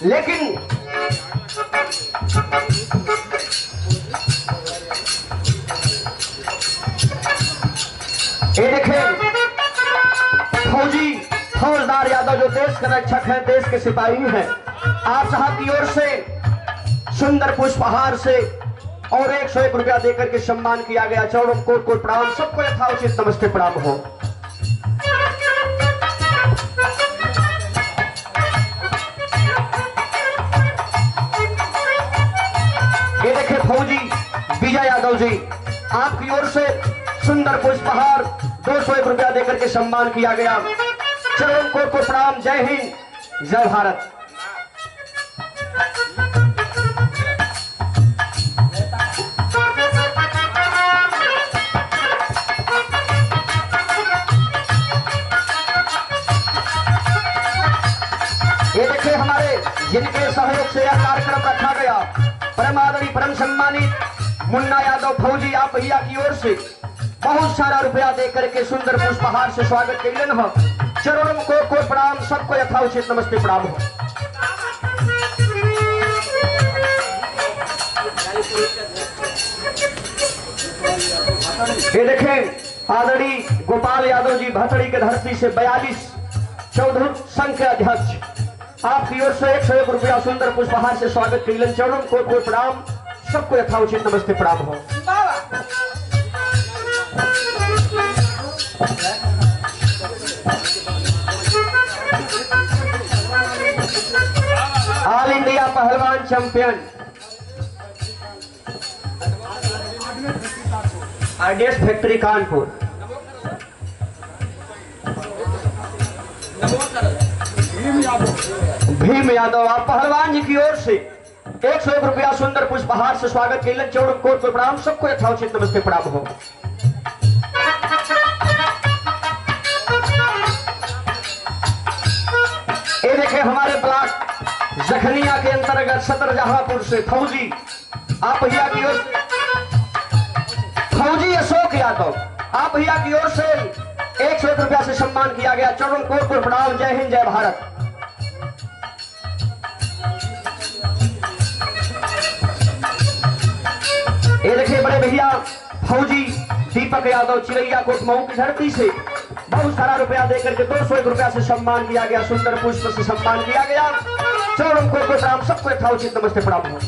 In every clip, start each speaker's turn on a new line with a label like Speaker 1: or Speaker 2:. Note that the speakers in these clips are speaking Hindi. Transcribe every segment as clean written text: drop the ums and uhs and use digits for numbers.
Speaker 1: लेकिन ये देखें फौजी फौजदार यादव जो देश के रक्षक हैं, देश के सिपाही हैं, आप साहब की ओर से सुंदर पुष्पहार से और 101 रुपया देकर के सम्मान किया गया। चौड़ों कोट कोट प्रणाम, सबको यथाउचित नमस्ते प्रणाम हो। ये देखिए फौजी विजय यादव जी, आपकी ओर से सुंदर पुष्पहार 201 रुपया देकर के सम्मान किया गया। चौड़ों कोट कोट प्रणाम। जय हिंद, जय भारत। ये देखिए हमारे जिनके सहयोग से यह कार्यक्रम रखा गया, परम आदरणीय परम सम्मानित मुन्ना यादव फौजी, आप भैया की ओर से बहुत सारा रुपया देकर के सुंदर पुष्पहार से स्वागत कैलन हो। चरणों को प्रणाम, सबको यथाउचित नमस्ते प्रणाम हो। ये देखें आदरणीय गोपाल यादव जी भतड़ी के धरती से 42 चौधरी संघ के अध्यक्ष, आपकी ओर से 101 रुपया सुंदर पुष्पहार से स्वागत कैलन। चरणों को प्रणाम, सबको यथाउचित नमस्ते प्रणाम हो। ऑल इंडिया पहलवान champion RDS factory Kanpur, Bhim Yadav, आप पहलवान जी की ओर से 101 रुपया सुंदर पुष्पहार से स्वागत कैलन। चौड़ों कोट को प्रणाम, सबको यथाउचित नमस्ते प्रणाम हो। ये देखें हमारे ब्लॉक जखनिया के अंतर्गत सदर जहांपुर से फौजी, आप भैया की ओर से फौजी अशोक यादव, आप भैया की ओर से 101 रुपया से सम्मान किया गया। चौड़ों कोट को प्रणाम। जय हिंद, जय भारत। ये देखिए बड़े भैया फौजी दीपक यादव चिरैया कोट मऊ की धरती से बहुत सारा रुपया देकर के 201 रुपया से सम्मान किया गया, सुंदर पुष्प से सम्मान किया गया। चौड़ों को प्रणाम, सबको यथाउचित नमस्ते प्रणाम हो।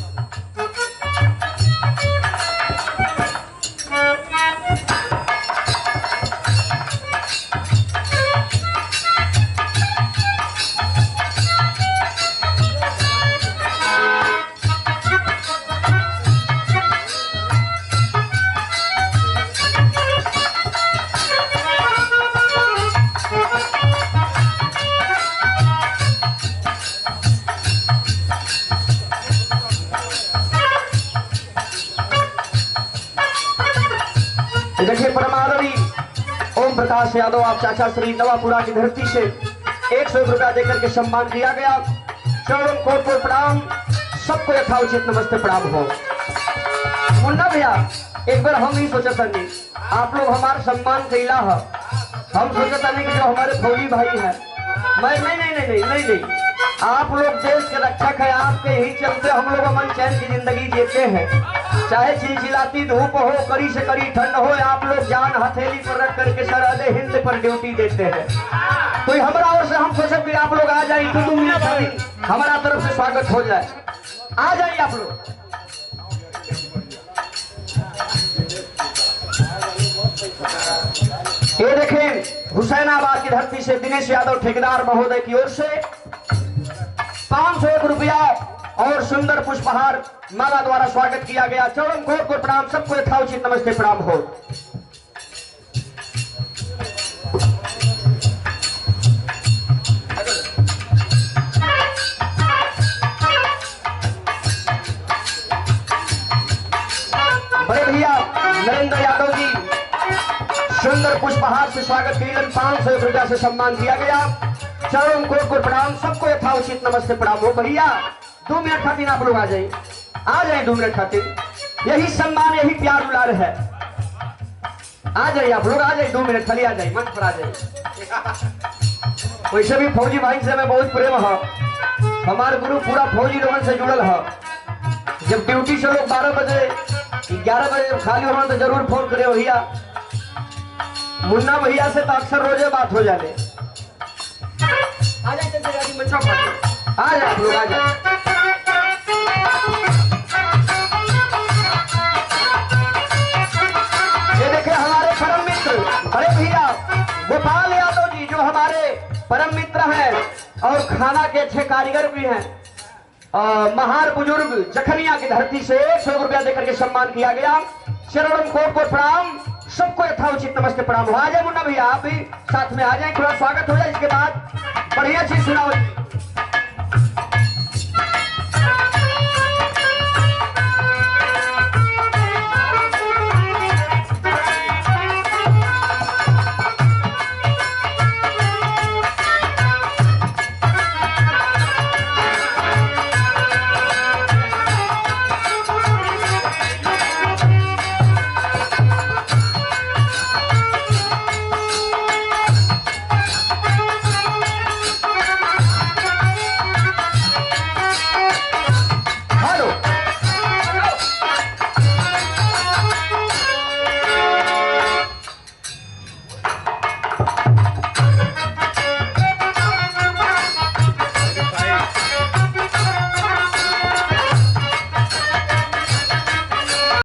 Speaker 1: देखिए परमादरी ओम प्रकाश यादव, आप चाचा श्री नवापुरा की धरती से 101 रुपया देकर के सम्मान किया गया। चौड़ों कोट को प्रणाम, सबको यथाउचित नमस्ते प्रणाम हो। मुन्ना भैया एक बार हम ही सोचा नहीं, आप लोग हमारा सम्मान कैला है, हम सोचा नहीं कि जो हमारे फौजी भाई है, मैं नहीं, आप लोग देश के रक्षक है, आपके ही चलते हम लोग अमन चैन की जिंदगी जीते हैं। चाहे चिलचिलाती धूप हो, कड़ी से कड़ी ठंड हो, आप लोग जान हथेली पर रख करके सरहद हिंद पर ड्यूटी देते हैं। तो हमारा ओर से हम सोचे कि आप लोग आ जाए, तो हमारा तरफ से स्वागत हो जाए, आ जाइए आप लोग। ये देखें हुसैनाबाद की धरती से दिनेश यादव ठेकेदार महोदय की ओर से 501 रुपया और सुंदर पुष्पहार माला द्वारा स्वागत किया गया। चौड़ों कोट को प्रणाम, सबको यथाउचित नमस्ते प्रणाम हो। बड़े भैया नरेंद्र यादव जी सुंदर पुष्पहार से स्वागत किया, 501 रुपया से सम्मान किया गया। चौड़ों कोट को प्रणाम, सबको यथाउचित नमस्ते प्रणाम हो। भैया 2 मिनट खातिर आप लोग आ जाइए, 2 मिनट खातिर, यही सम्मान यही प्यार उलार है। आ जाइए आप लोग, आ जाइए 2 मिनट खाली, आ जाइए मंच पर आ जाइए। वैसे भी फौजी भाई से मैं बहुत प्रेम है, हमारे गुरु पूरा फौजी लोगन से जुड़ल है। जब ड्यूटी से लोग 12 बजे 11 बजे खाली होना तो जरूर फोन करे भैया। मुन्ना भैया से तो अक्सर रोजे बात हो जाने। आ जाए आप लोग आ जाए। ये देखे हमारे परम मित्र बड़े भैया गोपाल यादव जी, जो हमारे परम मित्र हैं और खाना के अच्छे कारीगर भी हैं। महान बुजुर्ग जखनिया की धरती से 100 रुपया देकर के सम्मान किया गया। चरणों कोट कोट प्रणाम, सबको यथाउचित नमस्ते प्रणाम। आ जाए मुन्ना भैया, आप भी साथ में आ जाए, थोड़ा स्वागत हो जाए। इसके बाद बढ़िया चीज सुनाओ।